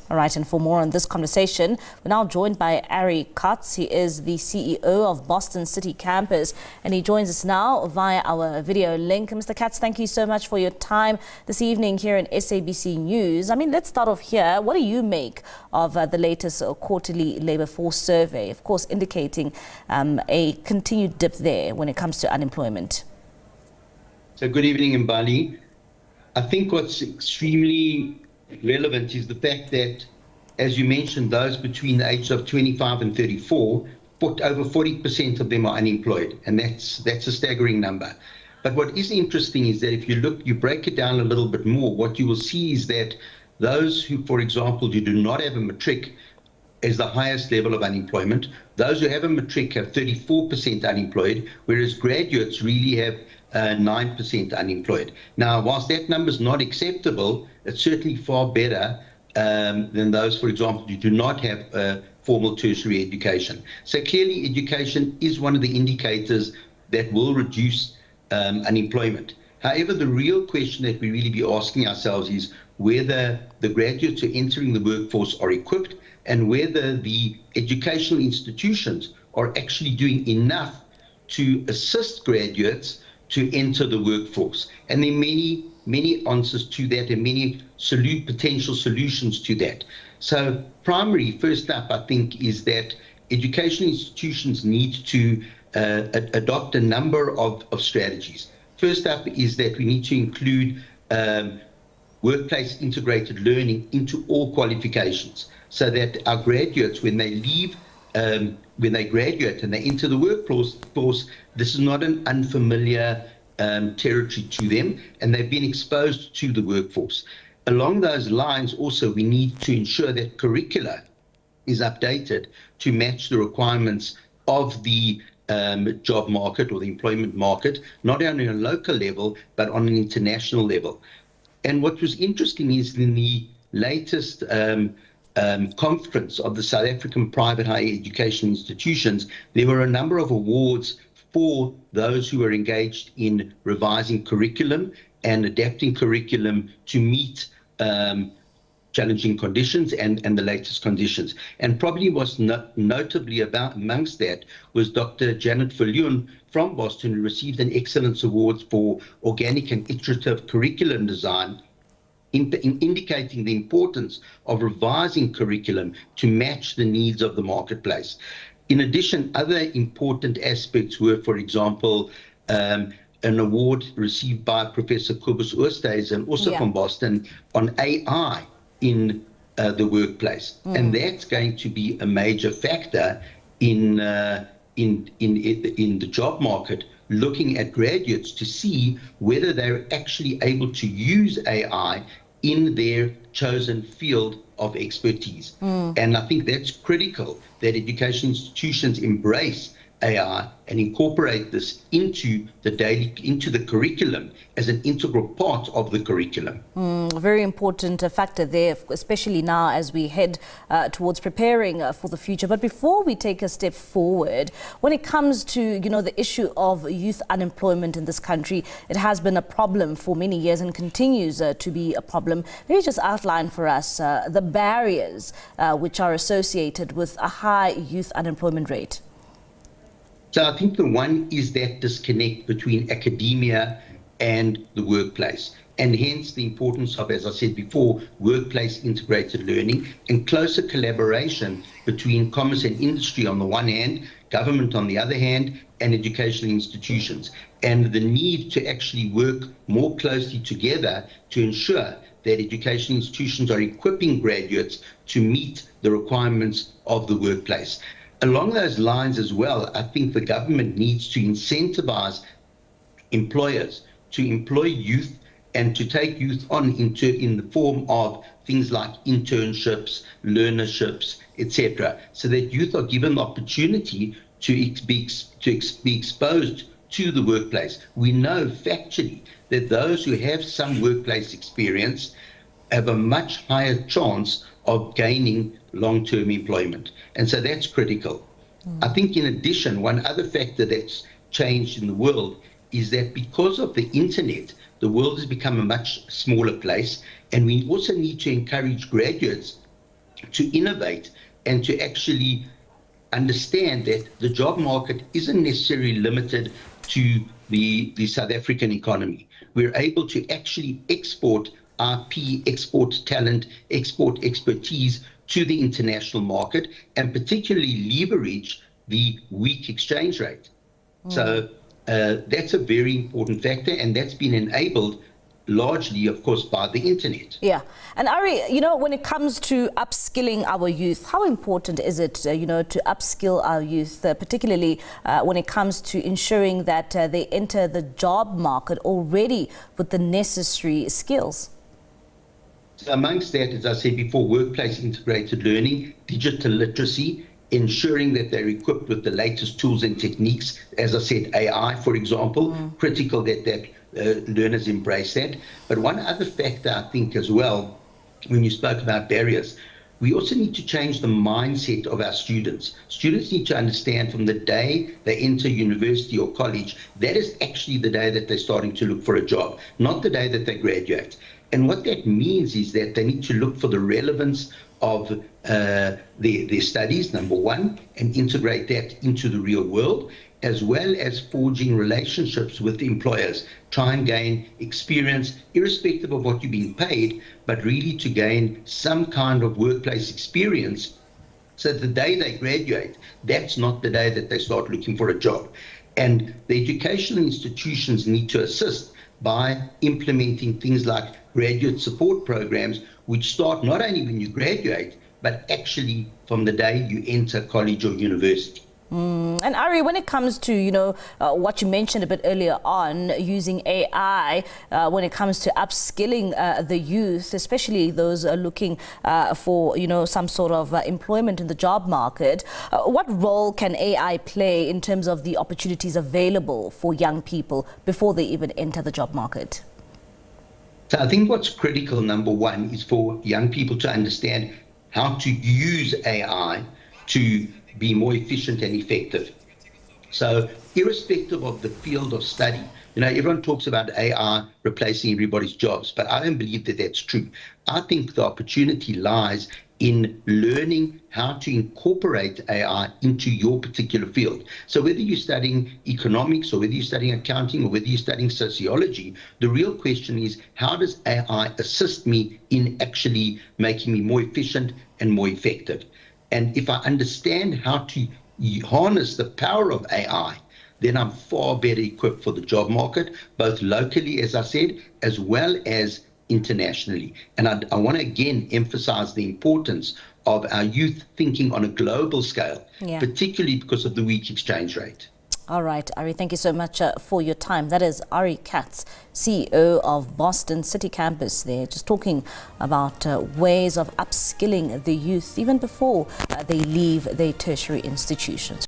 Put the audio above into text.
All right, and for more on this conversation, we're now joined by Ari Katz. He is the CEO of Boston City Campus, and he joins us now via our video link. Mr. Katz, thank you so much for your time this evening here in SABC News. I mean, let's start off here. What do you make of the latest quarterly labour force survey, of course, indicating a continued dip there when it comes to unemployment? So good evening, Mbali. I think what's extremely relevant is the fact that, as you mentioned, those between the ages of 25 and 34, over 40% of them are unemployed, and that's a staggering number. But what is interesting is that if you break it down a little bit more, what you will see is that those who, for example, who do not have a matric is the highest level of unemployment. Those who have a matric have 34% unemployed, whereas graduates really have 9% unemployed. Now, whilst that number is not acceptable, it's certainly far better than those, for example, who do not have a formal tertiary education. So clearly, education is one of the indicators that will reduce unemployment. However, the real question that we really be asking ourselves is whether the graduates who are entering the workforce are equipped and whether the educational institutions are actually doing enough to assist graduates to enter the workforce. And there are many answers to that and many potential solutions to that. So first up, I think, is that educational institutions need to adopt a number of strategies. First up is that we need to include workplace integrated learning into all qualifications so that our graduates, when they graduate and they enter the workforce, this is not an unfamiliar territory to them, and they've been exposed to the workforce. Along those lines, also, we need to ensure that curricula is updated to match the requirements of the job market or the employment market, not only on a local level, but on an international level. And what was interesting is in the latest conference of the South African private higher education institutions, there were a number of awards for those who were engaged in revising curriculum and adapting curriculum to meet challenging conditions and the latest conditions. And probably what's notably amongst that was Dr. Janet Viljoen from Boston, who received an Excellence Award for Organic and Iterative Curriculum Design, indicating the importance of revising curriculum to match the needs of the marketplace. In addition, other important aspects were, for example, an award received by Professor Kobus Oosthuizen, also from Boston, on AI in the workplace. And that's going to be a major factor in the job market, looking at graduates to see whether they're actually able to use AI in their chosen field of expertise. And I think that's critical, that education institutions embrace AI and incorporate this into the curriculum as an integral part of the curriculum. A very important factor there, especially now as we head towards preparing for the future. But before we take a step forward, when it comes to the issue of youth unemployment in this country, it has been a problem for many years and continues to be a problem. Maybe just outline for us the barriers which are associated with a high youth unemployment rate. So I think the one is that disconnect between academia and the workplace, and hence the importance of, as I said before, workplace integrated learning and closer collaboration between commerce and industry on the one hand, government on the other hand, and educational institutions, and the need to actually work more closely together to ensure that education institutions are equipping graduates to meet the requirements of the workplace. Along those lines as well, I think the government needs to incentivize employers to employ youth and to take youth on in the form of things like internships, learnerships, etc., so that youth are given the opportunity to be exposed to the workplace. We know factually that those who have some workplace experience have a much higher chance of gaining long-term employment. And so that's critical. I think in addition, one other factor that's changed in the world is that because of the internet, the world has become a much smaller place, and we also need to encourage graduates to innovate and to actually understand that the job market isn't necessarily limited to the South African economy. We're able to actually export IP, export talent, export expertise to the international market, and particularly leverage the weak exchange rate. So that's a very important factor, and that's been enabled largely, of course, by the internet. Yeah. And Ari, when it comes to upskilling our youth, how important is it, to upskill our youth, particularly when it comes to ensuring that they enter the job market already with the necessary skills? So amongst that, as I said before, workplace integrated learning, digital literacy, ensuring that they're equipped with the latest tools and techniques. As I said, AI, for example, critical that learners embrace that. But one other factor, I think, as well, when you spoke about barriers, we also need to change the mindset of our students. Students need to understand from the day they enter university or college, that is actually the day that they're starting to look for a job, not the day that they graduate. And what that means is that they need to look for the relevance of their studies, number one, and integrate that into the real world, as well as forging relationships with employers. Try and gain experience, irrespective of what you're being paid, but really to gain some kind of workplace experience, so the day they graduate, that's not the day that they start looking for a job. And the educational institutions need to assist by implementing things like graduate support programs, which start not only when you graduate, but actually from the day you enter college or university. And Ari, when it comes to, what you mentioned a bit earlier on, using AI, when it comes to upskilling the youth, especially those looking for, some sort of employment in the job market, what role can AI play in terms of the opportunities available for young people before they even enter the job market? So I think what's critical, number one, is for young people to understand how to use AI to be more efficient and effective. So irrespective of the field of study, everyone talks about AI replacing everybody's jobs, but I don't believe that that's true. I think the opportunity lies in learning how to incorporate AI into your particular field. So whether you're studying economics or whether you're studying accounting or whether you're studying sociology, the real question is, how does AI assist me in actually making me more efficient and more effective? And if I understand how to harness the power of AI, then I'm far better equipped for the job market, both locally, as I said, as well as internationally. And I want to again emphasize the importance of our youth thinking on a global scale, particularly because of the weak exchange rate. All right, Ari, thank you so much for your time. That is Ari Katz, CEO of Boston City Campus there, just talking about ways of upskilling the youth even before they leave their tertiary institutions.